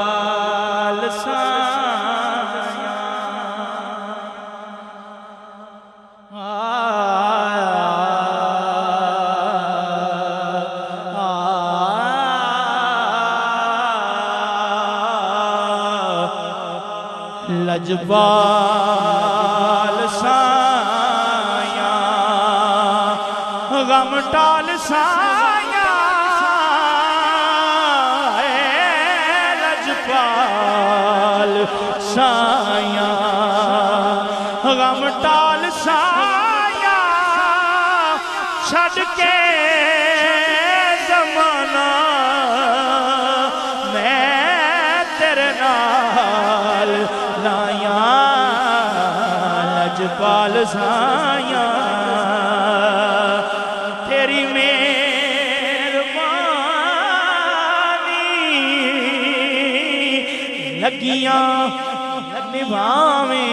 लजपाल साया लजपाल साया गम टाल साया लजपाल साया गम टाल साया छड़ के ज़माना मैं तेरे नाल लाया लजपाल साया तेरी मेहरबानी लगियां निभावे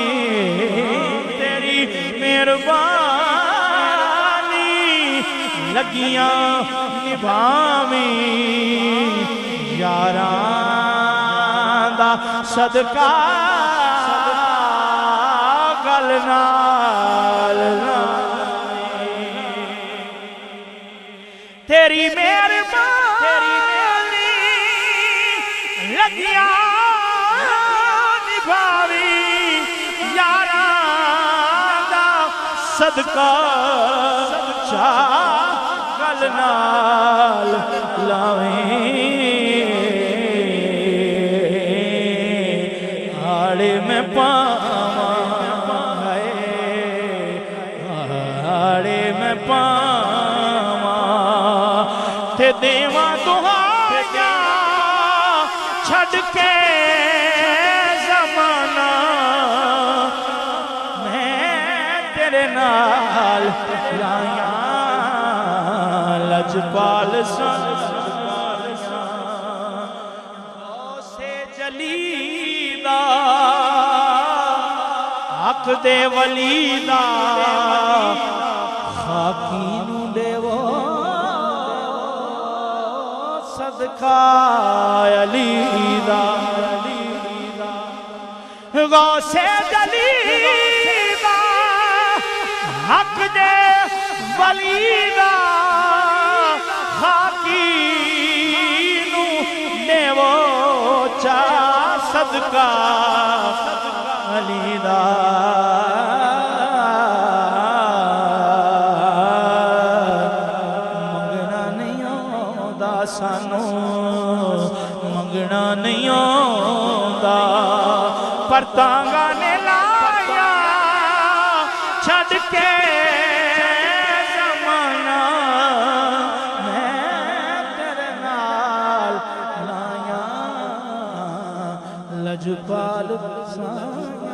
तेरी मेहरबानी लगियां निभावे यारां दा सदका गल नाल तेरी मेहरबानी लगियां निभावी यारां दा सदका चा गल नाल लावे आड़े में पावा आड़े में पावा ते देवा दुहाया छड़ के ज़माना मैं तेरे नाल लाया लजपाल से जलीदा हक दे वलीदा खाकी नू देवो सदका अलीदा गौसे जलीदा हक दे वलीदा खाकी नू देवो चा सदका अलीदा मंगना नहीं आंदा सानू मंगना नहीं आंदा पर तांगा ने लाया छड़ के ज़माना मैं तेरे नाल लाया लजपाल साया